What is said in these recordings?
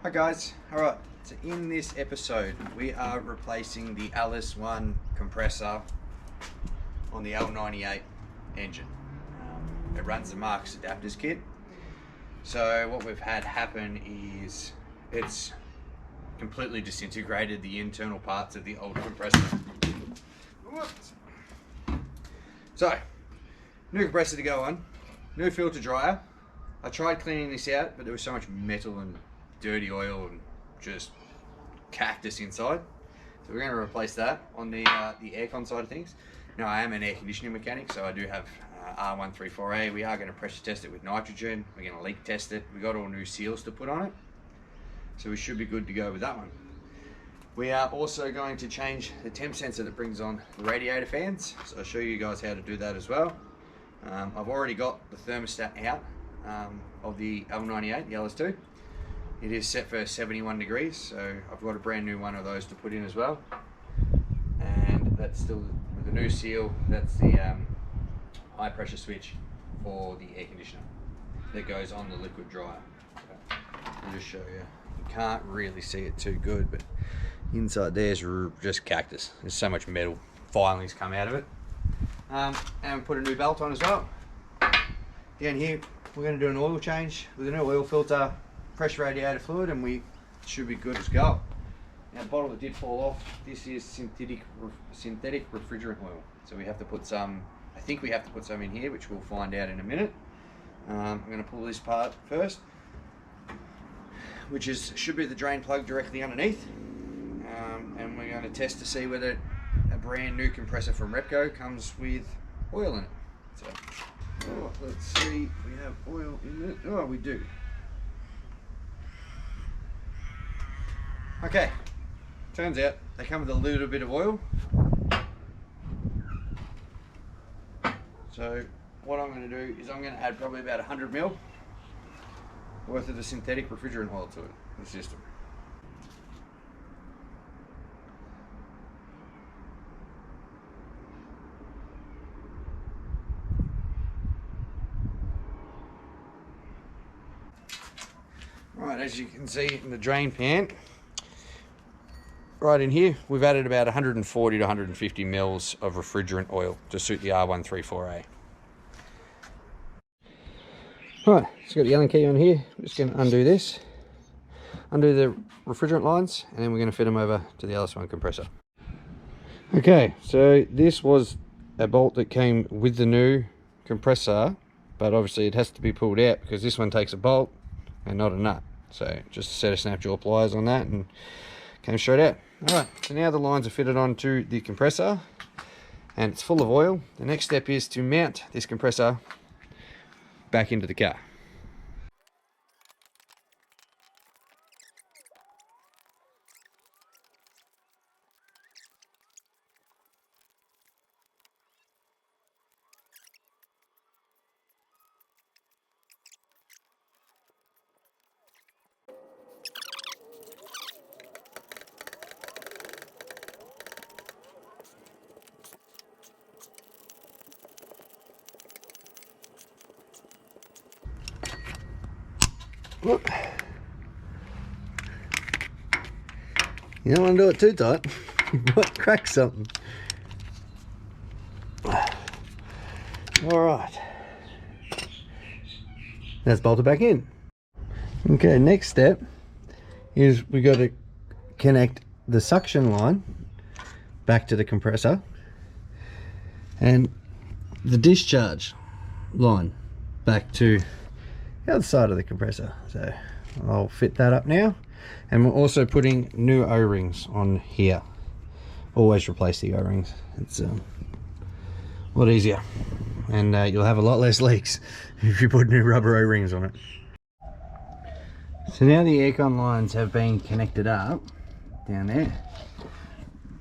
Hi guys, alright, so in this episode we are replacing the LS1 compressor on the L98 engine. It runs the Marks adapters kit. So what we've had happen is it's completely disintegrated the internal parts of the old compressor. Whoops. So, new compressor to go on, new filter dryer. I tried cleaning this out, but there was so much metal and dirty oil and just cactus inside. So we're going to replace that on the aircon side of things. Now I am an air conditioning mechanic, so I do have R134A. We are going to pressure test it with nitrogen. We're going to leak test it. We got all new seals to put on it, so we should be good to go with that one. We are also going to change the temp sensor that brings on the radiator fans, so I'll show you guys how to do that as well. I've already got the thermostat out of the L98, the LS2. It is set for 71 degrees, so I've got a brand new one of those to put in as well. And that's still with the new seal. That's the high pressure switch for the air conditioner that goes on the liquid dryer. So I'll just show you. You can't really see it too good, but inside there's just cactus. There's so much metal filings come out of it. And put a new belt on as well. Down here we're going to do an oil change with a new oil filter, fresh radiator fluid, and we should be good as go. Now the bottle that did fall off, this is synthetic refrigerant oil. So we have to put some, I think we have to put some in here, which we'll find out in a minute. I'm going to pull this part first, which should be the drain plug directly underneath. And we're going to test to see whether a brand new compressor from Repco comes with oil in it. So, let's see if we have oil in it. Oh, we do. Okay, turns out they come with a little bit of oil. So what I'm going to do is I'm going to add probably about 100 ml worth of the synthetic refrigerant oil to it, the system. Right, as you can see in the drain pan, right in here, we've added about 140 to 150 mils of refrigerant oil to suit the R134A. Right, it's got the Allen key on here. We're just going to undo this, undo the refrigerant lines, and then we're going to fit them over to the LS1 compressor. Okay, so this was a bolt that came with the new compressor, but obviously it has to be pulled out because this one takes a bolt and not a nut. So just a set of snap jaw pliers on that and came straight out. Alright, so now the lines are fitted onto the compressor and it's full of oil. The next step is to mount this compressor back into the car. Whoop. You don't want to do it too tight. You might crack something. Alright. Let's bolt it back in. Okay, next step is we got to connect the suction line back to the compressor and the discharge line back to the other side of the compressor. So I'll fit that up now, and we're also putting new O-rings on here. Always replace the O-rings. It's a lot easier, and you'll have a lot less leaks if you put new rubber O-rings on it. So now the aircon lines have been connected up down there,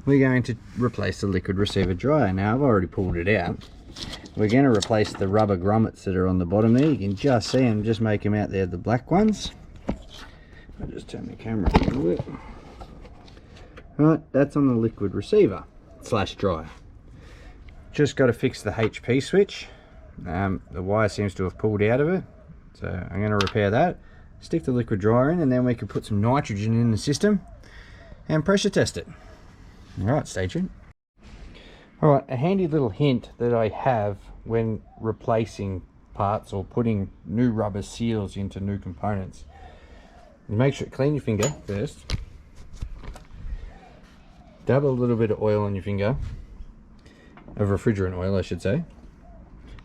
we're going to replace the liquid receiver dryer. Now I've already pulled it out. We're going to replace the rubber grommets that are on the bottom there. You can just see them, just make them out there, the black ones. I'll just turn the camera a little bit. Right, that's on the liquid receiver slash dryer. Just got to fix the HP switch. The wire seems to have pulled out of it, so I'm going to repair that. stick the liquid dryer in, and then we can put some nitrogen in the system and pressure test it. Alright, stay tuned. Alright, a handy little hint that I have when replacing parts or putting new rubber seals into new components. Make sure, clean your finger first. Dab a little bit of oil on your finger, of refrigerant oil I should say,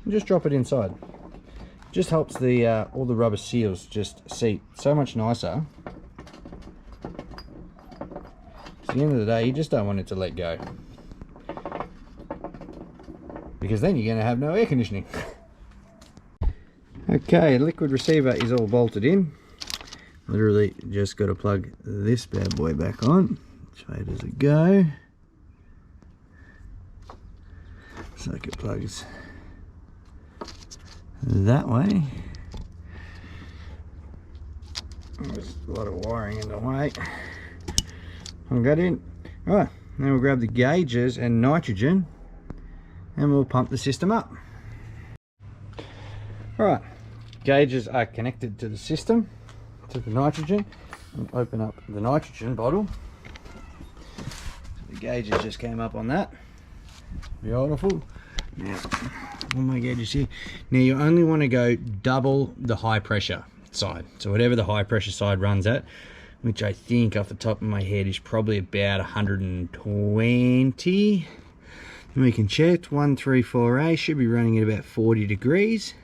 and just drop it inside. Just helps the all the rubber seals just seat so much nicer. At the end of the day, you just don't want it to let go, because then you're going to have no air conditioning. Okay, liquid receiver is all bolted in. Literally just got to plug this bad boy back on. Straight as it go. Socket plugs that way. There's a lot of wiring in the way. I'll get in. Right, then we'll grab the gauges and nitrogen and we'll pump the system up. Alright, gauges are connected to the system, to the nitrogen. I'll open up the nitrogen bottle. So the gauges just came up on that. Beautiful. Now, all my gauges here. Now you only want to go double the high pressure side. So whatever the high pressure side runs at, which I think off the top of my head is probably about 120. And we can check 134A should be running at about 40 degrees.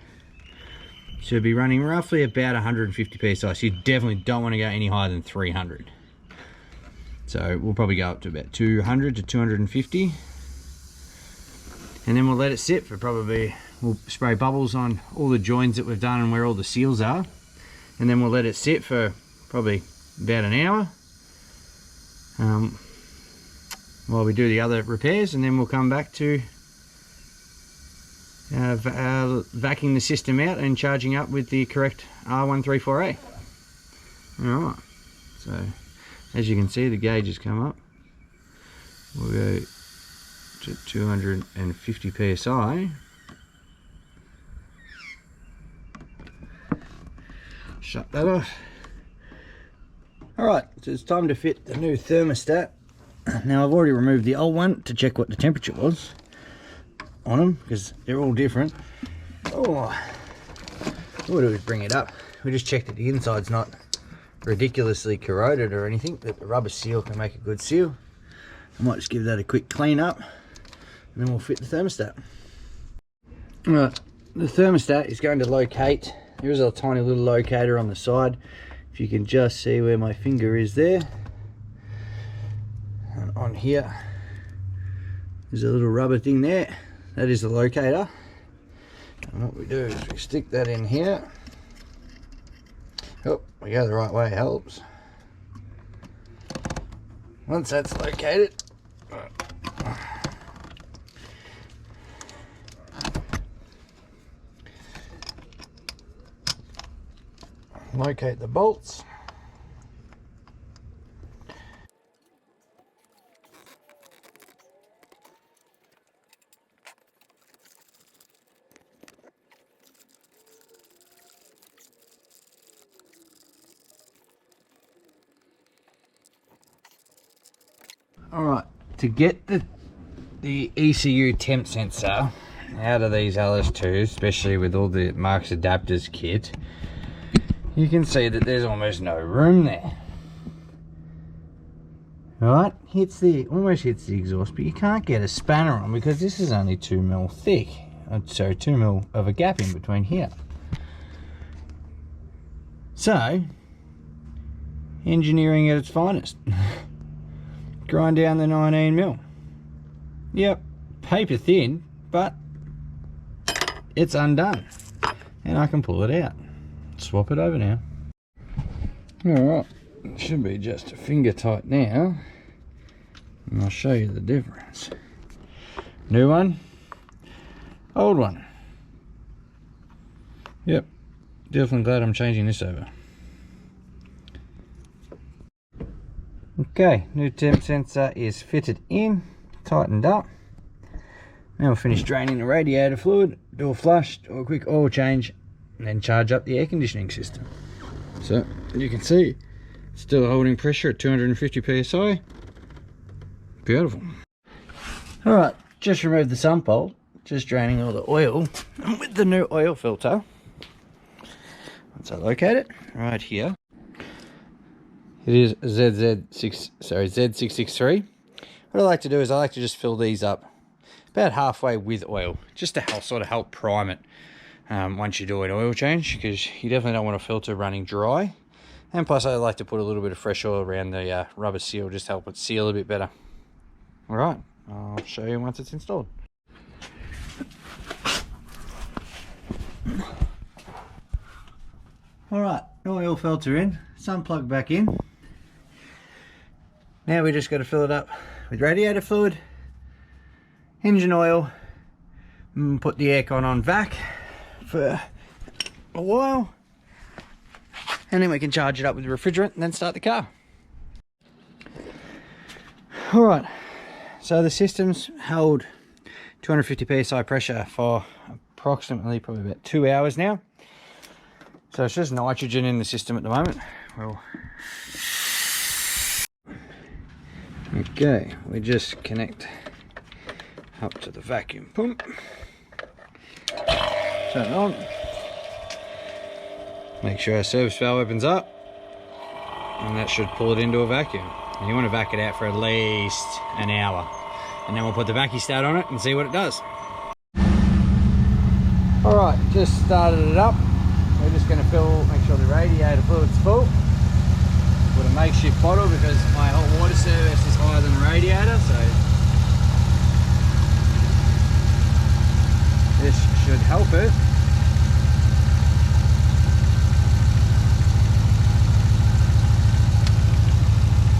Should be running roughly about 150 psi. So you definitely don't want to go any higher than 300. So we'll probably go up to about 200 to 250. And then we'll let it sit for probably, we'll spray bubbles on all the joins that we've done and where all the seals are. And then we'll let it sit for probably about an hour while we do the other repairs, and then we'll come back to vacuuming the system out and charging up with the correct R134A. Alright, so as you can see the gauge has come up. We'll go to 250 psi. Shut that off. Alright, so it's time to fit the new thermostat. Now I've already removed the old one to check what the temperature was on them, because they're all different. Oh, what do we bring it up? We just checked that the inside's not ridiculously corroded or anything, that the rubber seal can make a good seal. I might just give that a quick clean up and then we'll fit the thermostat. Right, the thermostat is going to locate, there is a tiny little locator on the side. If you can just see where my finger is there. And on here, there's a little rubber thing there. That is the locator. And what we do is we stick that in here. Oh, we go the right way, helps. Once that's located, locate the bolts. Alright, to get the ECU temp sensor out of these LS2s, especially with all the Marks adapters kit, you can see that there's almost no room there. Alright, almost hits the exhaust, but you can't get a spanner on because this is only 2mm thick. So 2mm of a gap in between here. So, engineering at its finest. Grind down the 19mm. Yep, paper thin, but it's undone. And I can pull it out. Swap it over now. Alright, it should be just a finger tight now. And I'll show you the difference. New one, old one. Yep, definitely glad I'm changing this over. Okay, new temp sensor is fitted in, tightened up. Now we'll finish draining the radiator fluid, do a flush, do a quick oil change, and then charge up the air conditioning system. So you can see it's still holding pressure at 250 psi. Beautiful. All right, just removed the sump bolt, just draining all the oil with the new oil filter. Once I locate it, right here, it is Z663. What I like to do is I like to just fill these up about halfway with oil, just to help sort of help prime it once you do an oil change, because you definitely don't want a filter running dry. And plus I like to put a little bit of fresh oil around the rubber seal, just to help it seal a bit better. All right, I'll show you once it's installed. All right, oil filter in, sun plug back in. Now we just got to fill it up with radiator fluid, engine oil, and put the aircon on vac for a while, and then we can charge it up with refrigerant and then start the car. All right, so the system's held 250 psi pressure for approximately probably about 2 hours now. So it's just nitrogen in the system at the moment. Well, okay, we just connect up to the vacuum pump, turn it on, make sure our service valve opens up, and that should pull it into a vacuum. And you want to vac it out for at least an hour, and then we'll put the vacuum stat on it and see what it does. All right, just started it up. We're just going to make sure the radiator fluid's full. Put a makeshift bottle because my hot water service is higher than the radiator, so this should help it.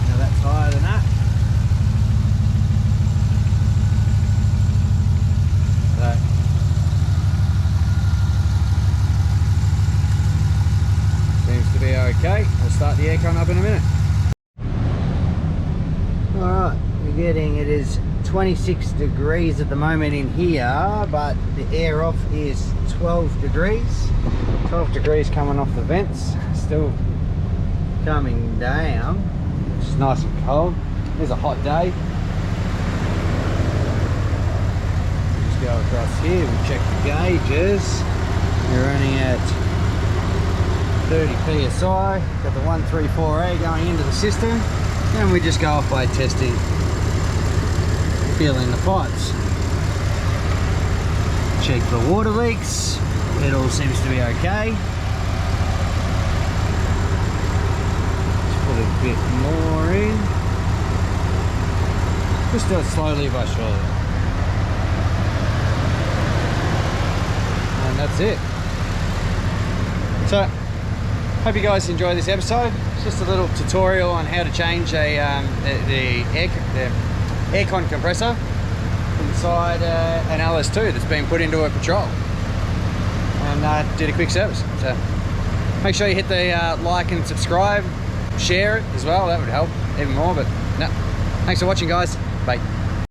Now that's higher than that. So seems to be okay. We'll start the aircon up in a minute. Alright, it is 26 degrees at the moment in here, but the air off is 12 degrees. 12 degrees coming off the vents, still coming down, which is nice and cold. It's a hot day. Just go across here, we check the gauges. We're running at 30 psi, got the 134A going into the system, and we just go off by testing, feeling the pipes. Check for water leaks, it all seems to be okay. Just put a bit more in, just do it slowly but surely, and that's it. So hope you guys enjoy this episode. It's just a little tutorial on how to change the aircon compressor inside an LS2 that's been put into a Patrol, and did a quick service. So make sure you hit the like and subscribe, share it as well, that would help even more. But no, thanks for watching guys, bye.